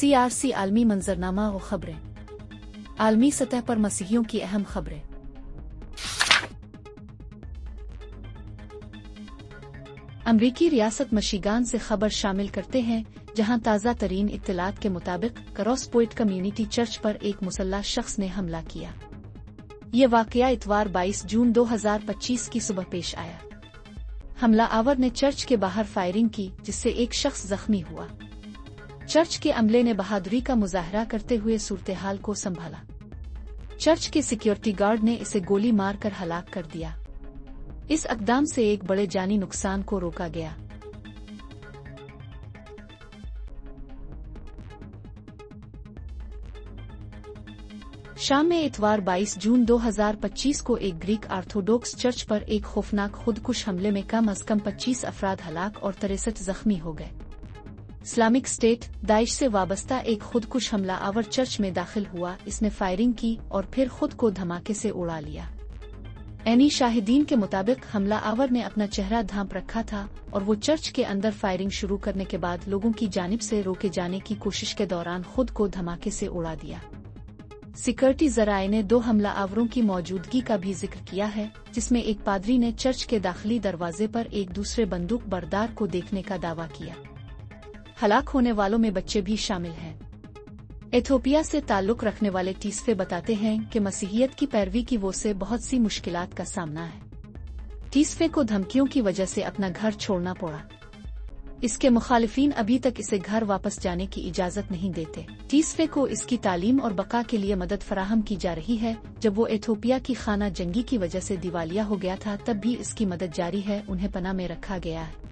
CRC आलमी मंजरनामा और खबरें। आलमी सतह पर मसीहियों की अहम खबरें। अमरीकी रियासत मिशिगान से खबर शामिल करते हैं, जहां ताज़ा तरीन इत्तलात के मुताबिक क्रॉस पॉइंट कम्युनिटी चर्च पर एक मुसल्लह शख्स ने हमला किया। ये वाकया इतवार 22 जून 2025 की सुबह पेश आया। हमलावर ने चर्च के बाहर फायरिंग की, जिससे एक शख्स जख्मी हुआ। चर्च के अमले ने बहादुरी का मुजाहरा करते हुए सूरत-ए-हाल को संभाला। चर्च के सिक्योरिटी गार्ड ने इसे गोली मारकर हलाक कर दिया। इस अक़दाम से एक बड़े जानी नुकसान को रोका गया। शाम में इतवार 22 जून 2025 को एक ग्रीक ऑर्थोडॉक्स चर्च पर एक खौफनाक खुदकुश हमले में कम अज कम 25 अफराद हलाक और 63 जख्मी हो गए। इस्लामिक स्टेट दाइश से वाबस्ता एक खुदकुश हमलावर चर्च में दाखिल हुआ। इसने फायरिंग की और फिर खुद को धमाके से उड़ा लिया। ऐनी शाहिदीन के मुताबिक हमलावर ने अपना चेहरा ढांप रखा था और वो चर्च के अंदर फायरिंग शुरू करने के बाद लोगों की जानिब से रोके जाने की कोशिश के दौरान खुद को धमाके से उड़ा दिया। सिक्योरिटी ज़राए ने 2 हमलावरों की मौजूदगी का भी जिक्र किया है, जिसमें एक पादरी ने चर्च के दाखिली दरवाजे पर एक दूसरे बंदूक बरदार को देखने का दावा किया। हलाक होने वालों में बच्चे भी शामिल हैं। एथियोपिया से ताल्लुक रखने वाले टीसफे बताते हैं कि मसीहियत की पैरवी की वो से बहुत सी मुश्किलात का सामना है। टीसफे को धमकियों की वजह से अपना घर छोड़ना पड़ा। इसके मुखालिफिन अभी तक इसे घर वापस जाने की इजाजत नहीं देते। टीसफे को इसकी तालीम और बका के लिए मदद फराहम की जा रही है। जब वो एथियोपिया की खाना जंगी की वजह से दिवालिया हो गया था, तब भी इसकी मदद जारी है। उन्हें पनाह में रखा गया है।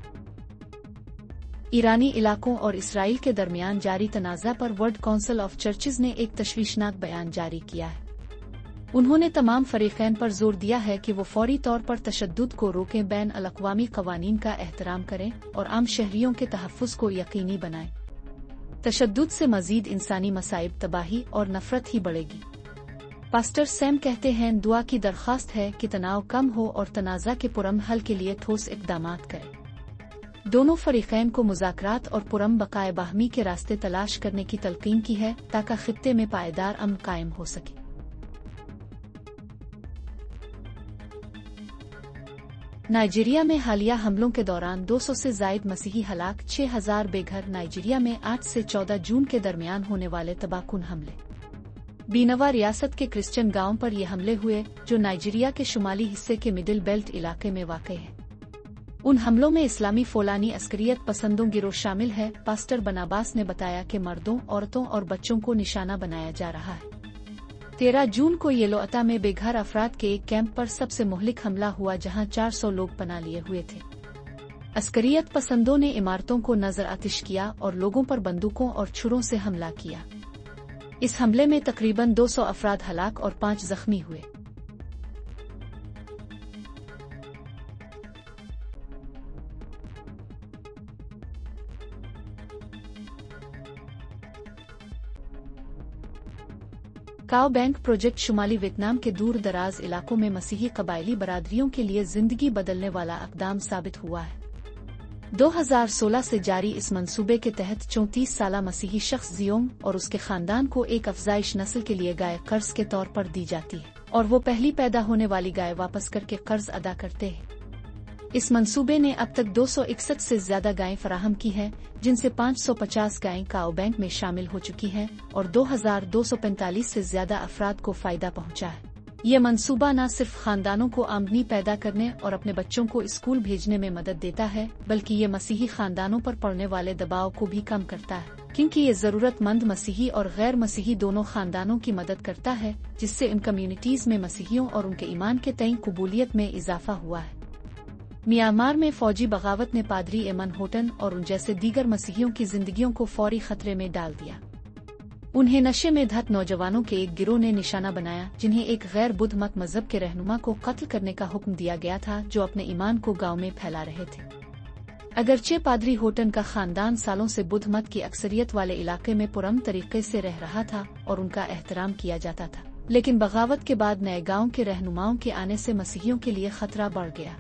ईरानी इलाकों और इसराइल के दरमियान जारी तनाज़ा पर वर्ल्ड काउंसिल ऑफ चर्चेज ने एक तशवीशनाक बयान जारी किया है। उन्होंने तमाम फरीक़ैन पर जोर दिया है कि वो फौरी तौर पर तशद्दुद को रोकें, बैन अल-अक़वामी क़वानीन का एहतराम करें और आम शहरियों के तहफ़्फ़ुज़ को यकीनी बनाएं। तशद्दुद से मज़ीद इंसानी मसाइब, तबाही और नफ़रत ही बढ़ेगी। पास्टर सैम कहते हैं, दुआ की दरख्वास्त है कि तनाव कम हो और तनाज़ा के पुरअमन हल के लिए ठोस इक़दामात करें। दोनों फरीक़ैन को मुज़ाकरात और पुरअमन बक़ाए बाहमी के रास्ते तलाश करने की तलक़ीन की है, ताकि ख़ित्ते में पायदार अमन कायम हो सके। नाइजीरिया में हालिया हमलों के दौरान 200 से ज़ायद मसीही हलाक, 6000 बेघर। नाइजीरिया में 8 से 14 जून के दरमियान होने वाले तबाहकुन हमले। बीनवा रियासत के क्रिश्चियन गांव पर ये हमले हुए, जो नाइजीरिया के शुमाली हिस्से के मिडिल बेल्ट इलाके में वाक़ है। उन हमलों में इस्लामी फ़ौलानी अस्करियत पसंदों गिरोह शामिल है। पास्टर बनाबास ने बताया कि मर्दों, औरतों और बच्चों को निशाना बनाया जा रहा है। 13 जून को येलोअता में बेघर अफराद के एक कैंप पर सबसे मुहलिक हमला हुआ, जहां 400 लोग पनाह लिए हुए थे। अस्करियत पसंदों ने इमारतों को नजर आतिश किया और लोगों पर बंदूकों और छुरों से हमला किया। इस हमले में तकरीबन 200 अफराद हलाक और 5 जख्मी हुए। काओ बैंक प्रोजेक्ट शुमाली वियतनाम के दूर दराज इलाकों में मसीही कबायली बरादरियों के लिए जिंदगी बदलने वाला इक़दाम साबित हुआ है। 2016 से जारी इस मंसूबे के तहत 34 साला मसीही शख्स जियोंग और उसके खानदान को एक अफजाइश नस्ल के लिए गाय कर्ज के तौर पर दी जाती है और वो पहली पैदा होने वाली गाय वापस करके कर्ज अदा करते हैं। इस मंसूबे ने अब तक 261 से ज्यादा गायें फराहम की हैं, जिनसे 550 गायें काओ बैंक में शामिल हो चुकी हैं और 2245 से ज्यादा अफराद को फायदा पहुंचा है। ये मंसूबा न सिर्फ खानदानों को आमदनी पैदा करने और अपने बच्चों को स्कूल भेजने में मदद देता है, बल्कि ये मसीही खानदानों पर पड़ने वाले दबाव को भी कम करता है, क्योंकि ये जरूरतमंद मसीही और गैर मसीही दोनों खानदानों की मदद करता है, जिससे इन कम्युनिटीज में मसीहियों और उनके ईमान के तय कबूलियत में इजाफा हुआ है। म्यांमार में फौजी बगावत ने पादरी एमन होटन और उन जैसे दीगर मसीहियों की जिंदगियों को फौरी खतरे में डाल दिया। उन्हें नशे में धत नौजवानों के एक गिरोह ने निशाना बनाया, जिन्हें एक गैर बुद्ध मत मजहब के रहनुमा को कत्ल करने का हुक्म दिया गया था, जो अपने ईमान को गांव में फैला रहे थे। अगरचे पादरी होटन का खानदान सालों से बुद्ध मत की अक्सरियत वाले इलाके में पुरअमन तरीके से रह रहा था और उनका एहतराम किया जाता था, लेकिन बगावत के बाद नए गांव के रहनुमाओं के आने से मसीहियों के लिए खतरा बढ़ गया।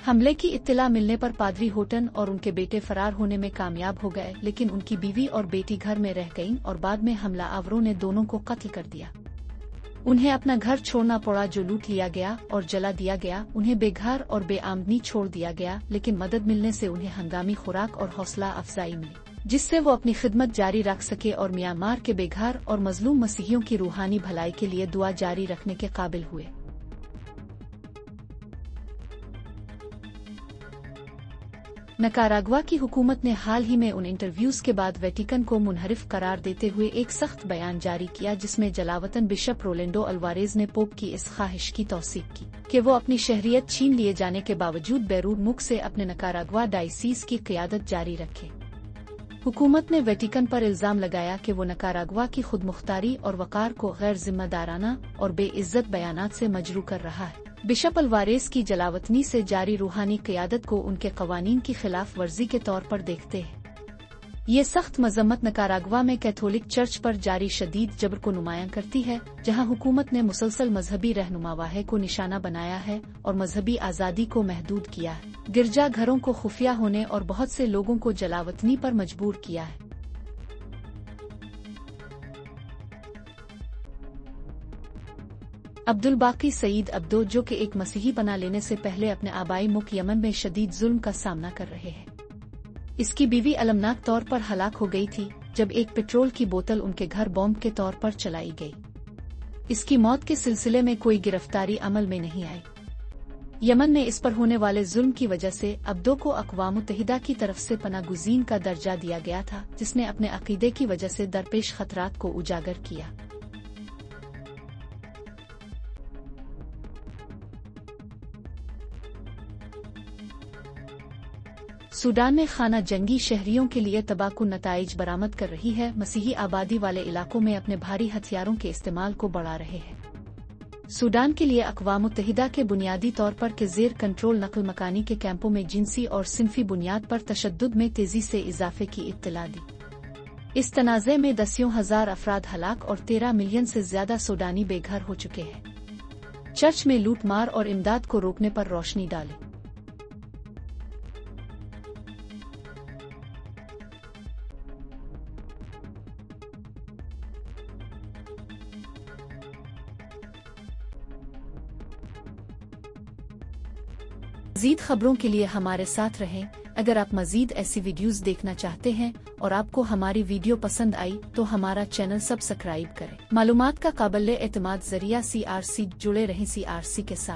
हमले की इत्तला मिलने पर पादरी होटन और उनके बेटे फरार होने में कामयाब हो गए, लेकिन उनकी बीवी और बेटी घर में रह गईं और बाद में हमलावरों ने दोनों को कत्ल कर दिया। उन्हें अपना घर छोड़ना पड़ा जो लूट लिया गया और जला दिया गया। उन्हें बेघर और बेआमदनी छोड़ दिया गया, लेकिन मदद मिलने से उन्हें हंगामी खुराक और हौसला अफजाई मिली, जिससे वो अपनी खिदमत जारी रख सके और म्यांमार के बेघर और मजलूम मसीहियों की रूहानी भलाई के लिए दुआ जारी रखने के काबिल हुए। निकारागुआ की हुकूमत ने हाल ही में उन इंटरव्यूज के बाद वेटिकन को मुनहरिफ करार देते हुए एक सख्त बयान जारी किया, जिसमें जलावतन बिशप रोलेंडो अल्वारेज ने पोप की इस ख्वाहिश की तौसीक की कि वो अपनी शहरियत छीन लिए जाने के बावजूद बैरून मुल्क से अपने निकारागुआ डायसीस की क़ियादत जारी रखे। हुकूमत ने वेटिकन पर इल्जाम लगाया कि वो निकारागुआ की खुदमुख्तारी और वक़ार को गैर जिम्मेदाराना और बेइज्जत बयानात से मजरू कर रहा है। बिशप अल्वारेज की जलावतनी से जारी रूहानी क़ियादत को उनके कवानीन की खिलाफ वर्जी के तौर पर देखते हैं। ये सख्त मजम्मत निकारागुआ में कैथोलिक चर्च पर जारी शदीद जबर को नुमायां करती है, जहां हुकूमत ने मुसलसल मजहबी रहनुमावाहे को निशाना बनाया है और मजहबी आज़ादी को महदूद किया है, गिरजा घरों को खुफिया होने और बहुत से लोगों को जलावतनी पर मजबूर किया है। अब्दुल बाकी सईद अब्दो, जो कि एक मसीही बना लेने से पहले अपने आबाई मुल्क यमन में शदीद जुल्म का सामना कर रहे हैं। इसकी बीवी अलमनाक तौर पर हलाक हो गई थी जब एक पेट्रोल की बोतल उनके घर बॉम्ब के तौर पर चलाई गई। इसकी मौत के सिलसिले में कोई गिरफ्तारी अमल में नहीं आई। यमन में इस पर होने वाले जुल्म की वजह से अब्दो को अक़वाम मुत्तहिदा की तरफ से पनागुज़ीन का दर्जा दिया गया था, जिसने अपने अक़ीदे की वजह से दरपेश खतरात को उजागर किया। सूडान में खाना जंगी शहरियों के लिए तबाहकुन नताइज बरामद कर रही है। मसीही आबादी वाले इलाकों में अपने भारी हथियारों के इस्तेमाल को बढ़ा रहे हैं। सूडान के लिए अक़वाम मुत्तहिदा के बुनियादी तौर पर के ज़ेर कंट्रोल नक़ल मकानी के कैंपों में जिनसी और सिनफी बुनियाद पर तशद्दुद में तेजी से इजाफे की इत्तला दी। इस तनाज़े में दसियों हजार अफराद हलाक और 13 मिलियन से ज्यादा सूडानी बेघर हो चुके हैं। चर्च में लूट मार और इमदाद को रोकने पर रोशनी डाली। मज़ीद खबरों के लिए हमारे साथ रहें। अगर आप मज़ीद ऐसी वीडियोज़ देखना चाहते हैं और आपको हमारी वीडियो पसंद आई तो हमारा चैनल सब्सक्राइब करें। मालूमात का काबिल एतमाद ज़रिया CRC जुड़े रहें CRC के साथ।